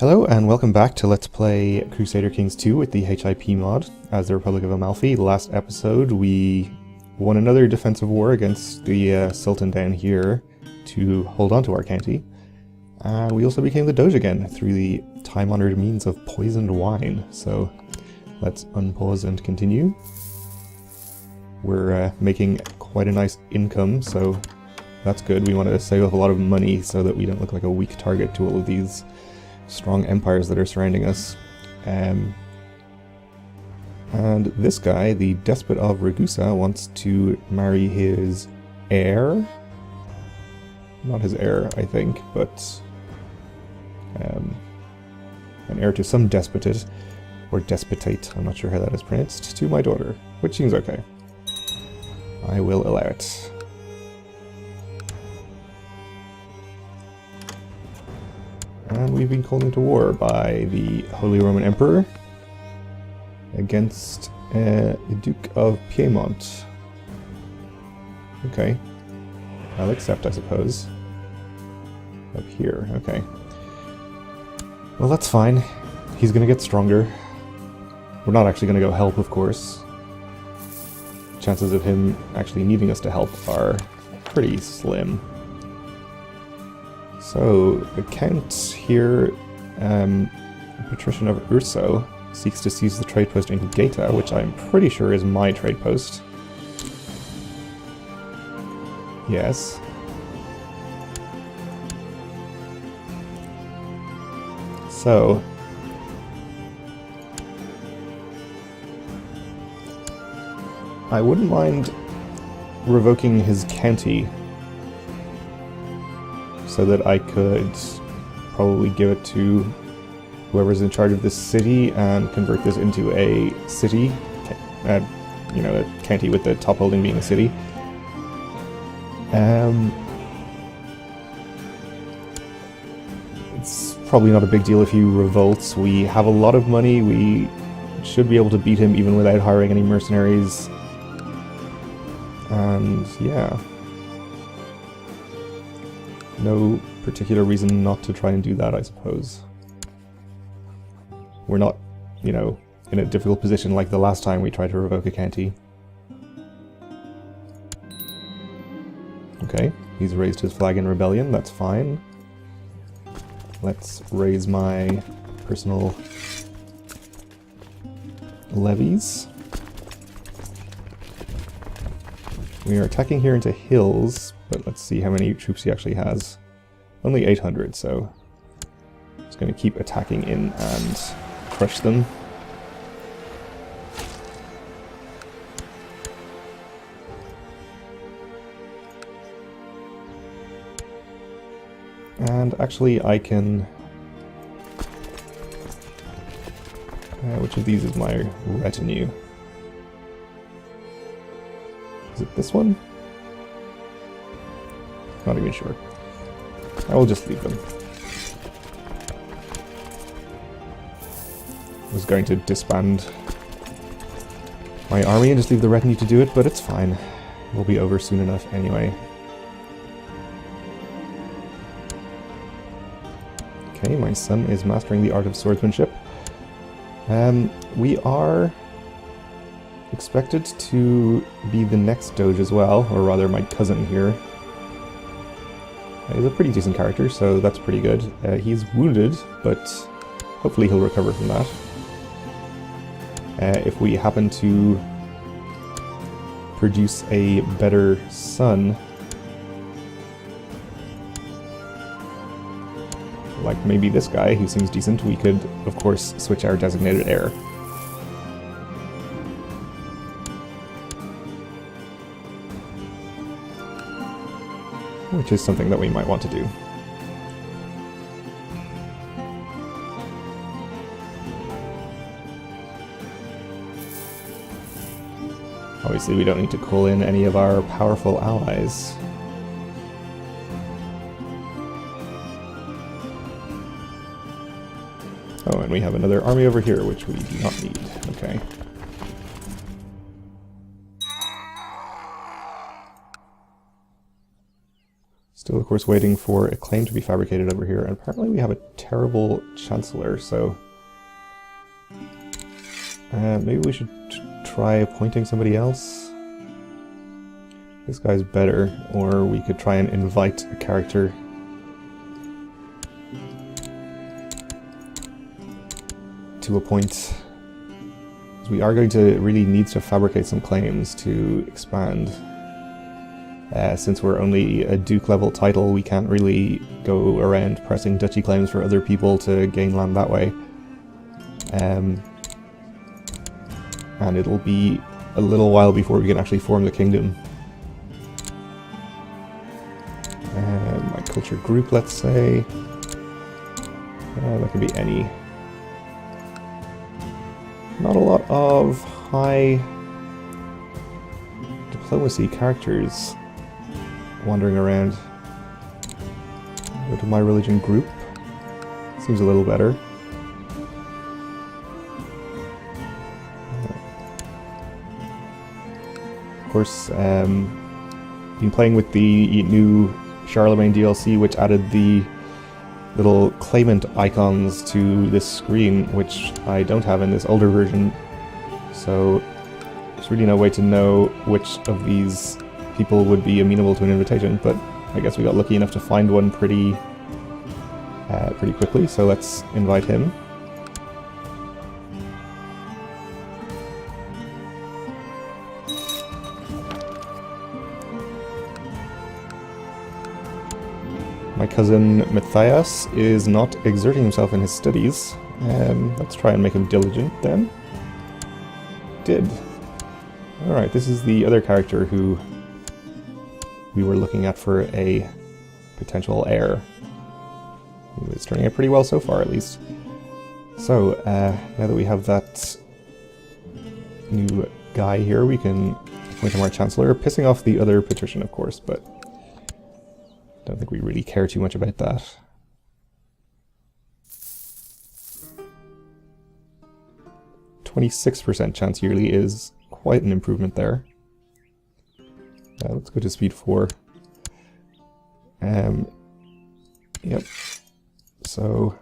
Hello and welcome back to Let's Play Crusader Kings 2 with the HIP mod as the Republic of Amalfi. Last episode we won another defensive war against the Sultan down here to hold on to our county. And we also became the Doge again through the time-honored means of poisoned wine. So let's unpause and continue. We're making quite a nice income, so that's good. We want to save up a lot of money so that we don't look like a weak target to all of these strong empires that are surrounding us. And this guy, the Despot of Ragusa, wants to marry his heir. Not his heir, I think, but an heir to some despotate, or despotate, I'm not sure how that is pronounced, to my daughter, which seems okay. I will allow it. And we've been called into war by the Holy Roman Emperor against the Duke of Piedmont. Okay. I'll accept, I suppose. Up here, okay. Well, that's fine. He's gonna get stronger. We're not actually gonna go help, of course. Chances of him actually needing us to help are pretty slim. So, the Count here, Patrician of Urso, seeks to seize the trade post in Gaeta, which I'm pretty sure is my trade post. Yes. So, I wouldn't mind revoking his county so that I could probably give it to whoever's in charge of this city and convert this into a city, you know, a county with the top holding being a city. It's probably not a big deal if he revolts. We have a lot of money, we should be able to beat him even without hiring any mercenaries. And yeah. No particular reason not to try and do that, I suppose. We're not, you know, in a difficult position like the last time we tried to revoke a county. Okay, he's raised his flag in rebellion, that's fine. Let's raise my personal levies. We are attacking here into hills, but let's see how many troops he actually has. Only 800, so it's going to keep attacking in and crush them. And actually I can... which of these is my retinue? Is it this one? Not even sure. I will just leave them. I was going to disband my army and just leave the retinue to do it, but it's fine. We'll be over soon enough anyway. Okay, my son is mastering the art of swordsmanship. We are expected to be the next Doge as well, or rather my cousin here. He's a pretty decent character, so that's pretty good. He's wounded, but hopefully he'll recover from that. If we happen to produce a better son, like maybe this guy who seems decent, we could, of course, switch our designated heir. Which is something that we might want to do. Obviously we don't need to call in any of our powerful allies. Oh, and we have another army over here, which we do not need. Okay. Still, of course, waiting for a claim to be fabricated over here, and apparently we have a terrible chancellor, so maybe we should try appointing somebody else. This guy's better, or we could try and invite a character. To appoint. We are going to really need to fabricate some claims to expand. Since we're only a Duke level title, we can't really go around pressing duchy claims for other people to gain land that way. And it'll be a little while before we can actually form the kingdom. My culture group, let's say. That could be any. Not a lot of high diplomacy characters wandering around. Go to my religion group. Seems a little better. Of course, been playing with the new Charlemagne DLC, which added the little claimant icons to this screen, which I don't have in this older version. So there's really no way to know which of these people would be amenable to an invitation, but I guess we got lucky enough to find one pretty quickly, so let's invite him. My cousin Matthias is not exerting himself in his studies. Let's try and make him diligent then. Did. Alright, this is the other character who we were looking at for a potential heir. It's turning out pretty well so far, at least. So, now that we have that new guy here, we can appoint him our Chancellor, pissing off the other patrician, of course, but don't think we really care too much about that. %26% chance yearly is quite an improvement there. Let's go to speed 4. Yep. So,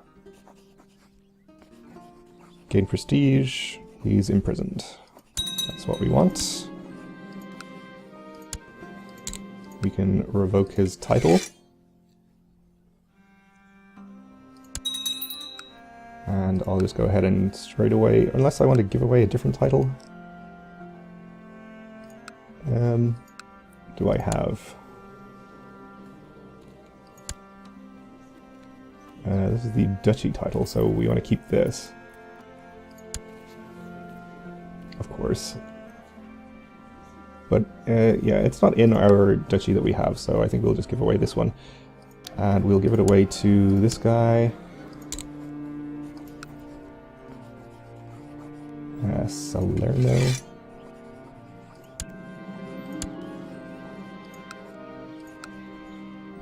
gain prestige, he's imprisoned. That's what we want. We can revoke his title. And I'll just go ahead and straight away, unless I want to give away a different title. Do I have? This is the duchy title, so we want to keep this. Of course. But yeah, it's not in our duchy that we have, so I think we'll just give away this one. And we'll give it away to this guy. Salerno.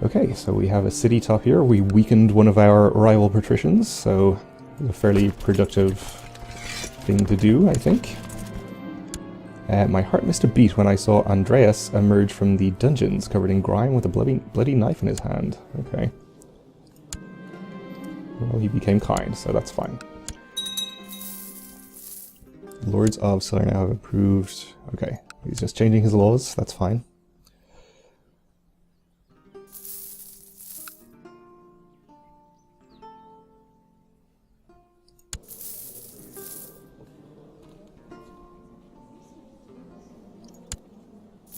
Okay, so we have a city top here. We weakened one of our rival patricians, so it's a fairly productive thing to do, I think. My heart missed a beat when I saw Andreas emerge from the dungeons covered in grime with a bloody knife in his hand. Okay. Well, he became kind, so that's fine. Lords of Salerno have approved. Okay, he's just changing his laws, that's fine.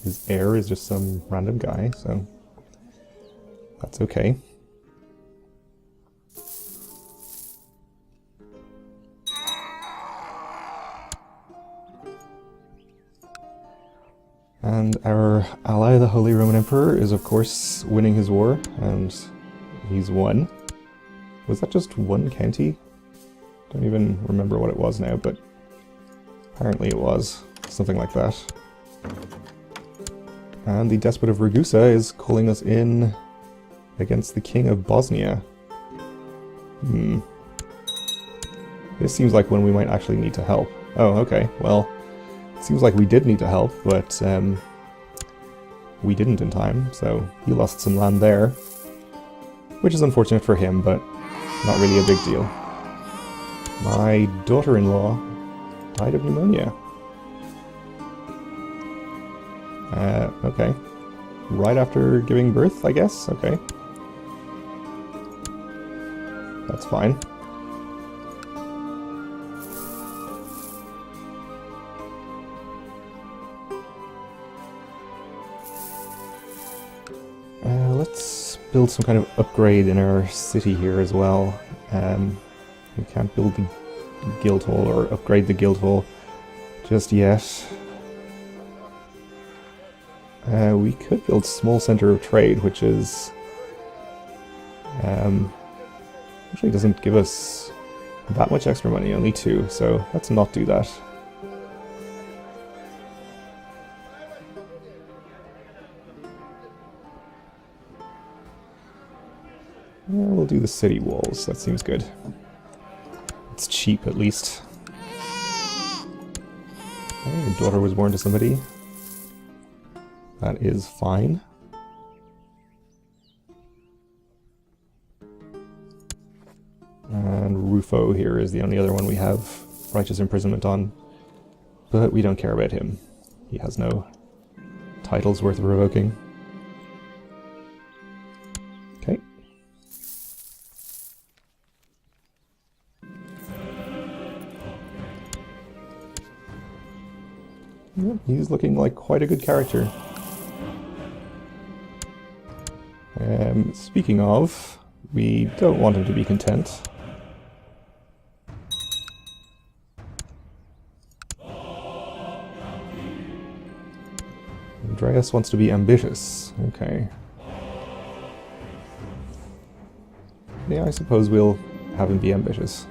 His heir is just some random guy, so that's okay. And our ally, the Holy Roman Emperor, is of course winning his war, and he's won. Was that just one county? Don't even remember what it was now, but apparently it was. Something like that. And the Despot of Ragusa is calling us in against the King of Bosnia. This seems like when we might actually need to help. Oh, okay, well, it seems like we did need to help, but we didn't in time, so he lost some land there. which is unfortunate for him, but not really a big deal. My daughter-in-law died of pneumonia. Okay. Right after giving birth, I guess? Okay. That's fine. Let's build some kind of upgrade in our city here as well. We can't build the guild hall or upgrade the guild hall just yet. We could build small center of trade, which is actually doesn't give us that much extra money, only 2, so let's not do that. We'll do the city walls, that seems good. It's cheap at least. Okay, your daughter was born to somebody. That is fine. And Rufo here is the only other one we have righteous imprisonment on. But we don't care about him. He has no titles worth revoking. Okay. Yep, he's looking like quite a good character. Speaking of, we don't want him to be content. Andreas wants to be ambitious. Okay. Yeah, I suppose we'll have him be ambitious.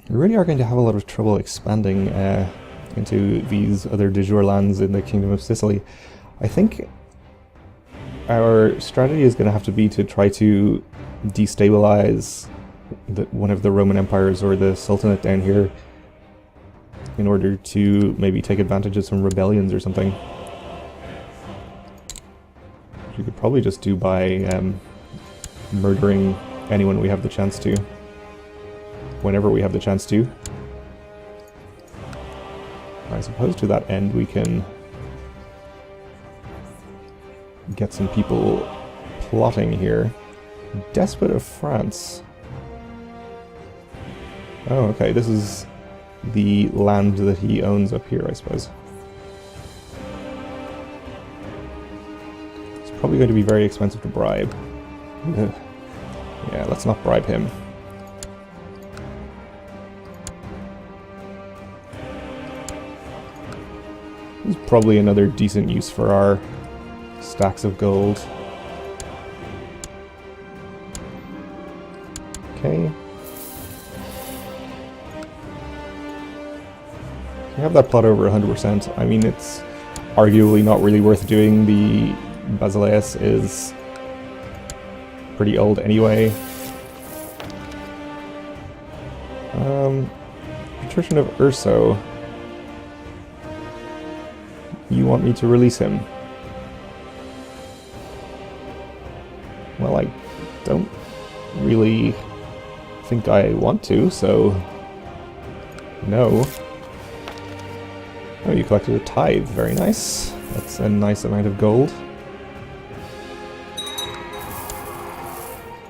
We really are going to have a lot of trouble expanding into these other de jure lands in the Kingdom of Sicily. I think our strategy is going to have to be to try to destabilize one of the Roman empires or the Sultanate down here in order to maybe take advantage of some rebellions or something. Which we could probably just do by murdering anyone we have the chance to. Whenever we have the chance to. I suppose to that end we can get some people plotting here. Despot of France. Oh, okay, this is the land that he owns up here, I suppose. It's probably going to be very expensive to bribe. Ugh. Yeah, let's not bribe him. This is probably another decent use for our stacks of gold. Okay. We have that plot over 100%. I mean, it's arguably not really worth doing. The Basileus is pretty old anyway. Patrician of Urso. You want me to release him? Well, I don't really think I want to, so no. Oh, you collected a tithe. Very nice. That's a nice amount of gold.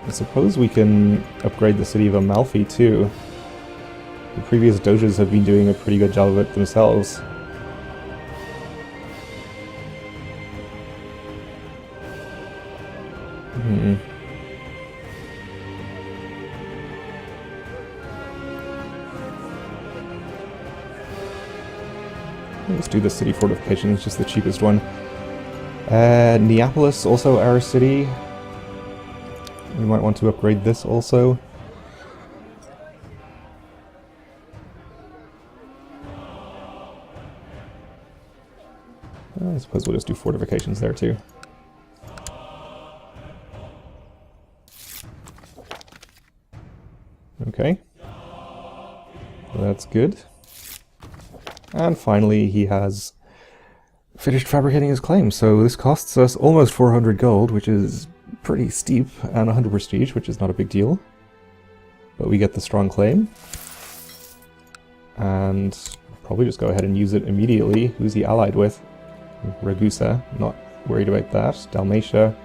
I suppose we can upgrade the city of Amalfi too. The previous doges have been doing a pretty good job of it themselves. Let's do the city fortification, it's just the cheapest one. Neapolis, also our city. We might want to upgrade this also. I suppose we'll just do fortifications there too. Okay. That's good. And finally, he has finished fabricating his claim. So this costs us almost 400 gold, which is pretty steep, and 100 prestige, which is not a big deal. But we get the strong claim. And probably just go ahead and use it immediately. Who's he allied with? Ragusa. Not worried about that. Dalmatia.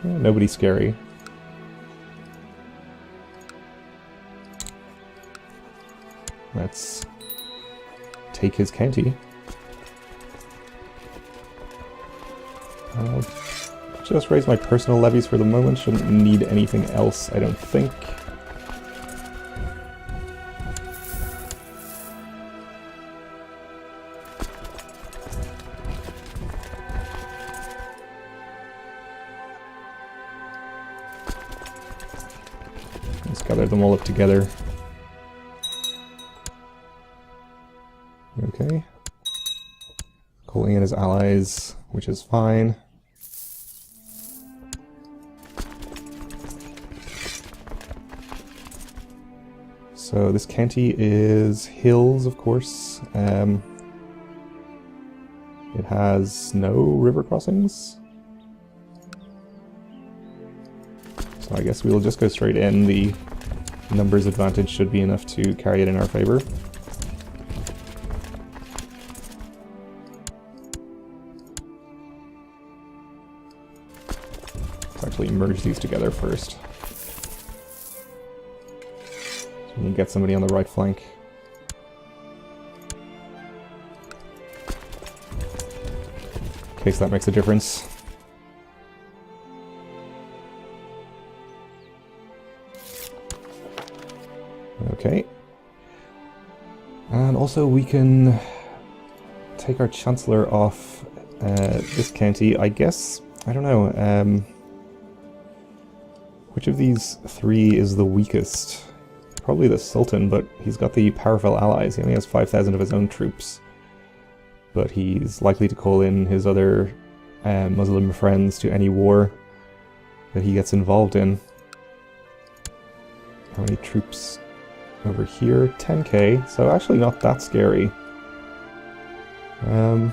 Nobody scary. Let's take his county. I'll just raise my personal levies for the moment. Shouldn't need anything else, I don't think. Let's gather them all up together. Okay. Calling in his allies, which is fine. So this county is hills, of course. It has no river crossings. So I guess we'll just go straight in. The numbers advantage should be enough to carry it in our favor. Let's actually merge these together first. We can get somebody on the right flank. In case that makes a difference. Okay. And also we can take our Chancellor off this county, I guess. I don't know. Which of these three is the weakest? Probably the Sultan, but he's got the powerful allies. He only has 5,000 of his own troops. But he's likely to call in his other Muslim friends to any war that he gets involved in. How many troops over here? 10k, so actually not that scary. I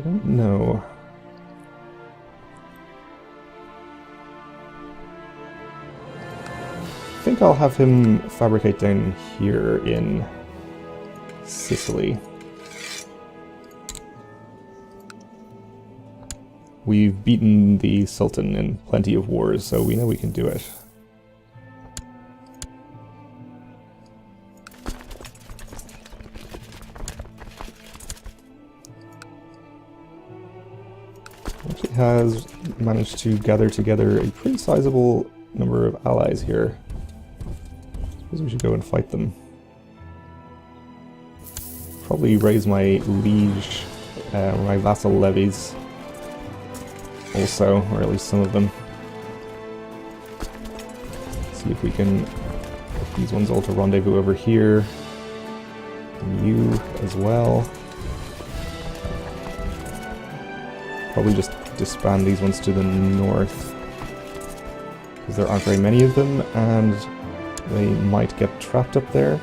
don't know. I think I'll have him fabricate down here in Sicily. We've beaten the Sultan in plenty of wars, so we know we can do it. Actually has managed to gather together a pretty sizable number of allies here. I suppose we should go and fight them. Probably raise my liege, my vassal levies also, or at least some of them. See if we can get these ones all to rendezvous over here. And you as well. Probably just disband these ones to the north, because there aren't very many of them, and they might get trapped up there.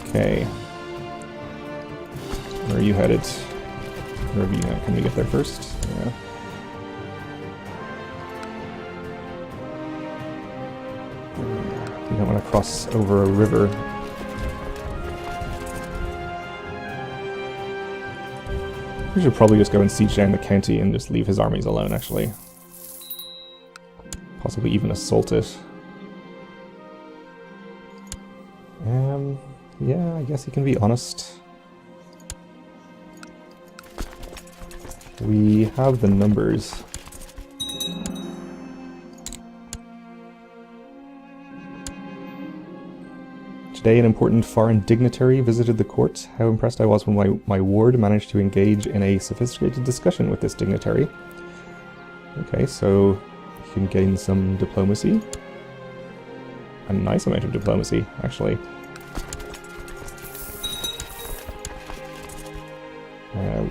Okay. Where are you headed? Wherever you know. Can we get there first? Yeah. You don't want to cross over a river. We should probably just go and siege down the county and just leave his armies alone, actually. Possibly even assault it. Yeah, I guess he can be honest. We have the numbers. Today, an important foreign dignitary visited the court. How impressed I was when my ward managed to engage in a sophisticated discussion with this dignitary. Okay, so You can gain some diplomacy. A nice amount of diplomacy, actually.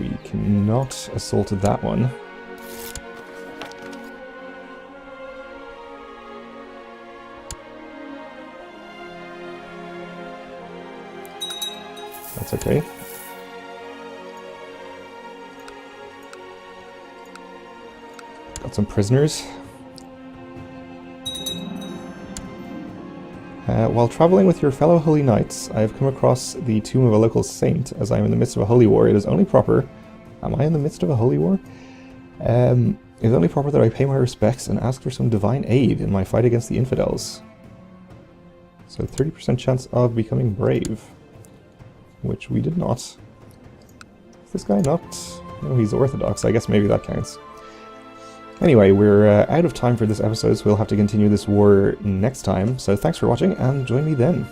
We cannot assault that one. That's okay. Got some prisoners. While traveling with your fellow holy knights, I have come across the tomb of a local saint. As I am in the midst of a holy war, it is only proper... Am I in the midst of a holy war? It is only proper that I pay my respects and ask for some divine aid in my fight against the infidels. So 30% chance of becoming brave. Which we did not. Is this guy not... No, he's Orthodox. I guess maybe that counts. Anyway, we're out of time for this episode, so we'll have to continue this war next time. So thanks for watching, and join me then.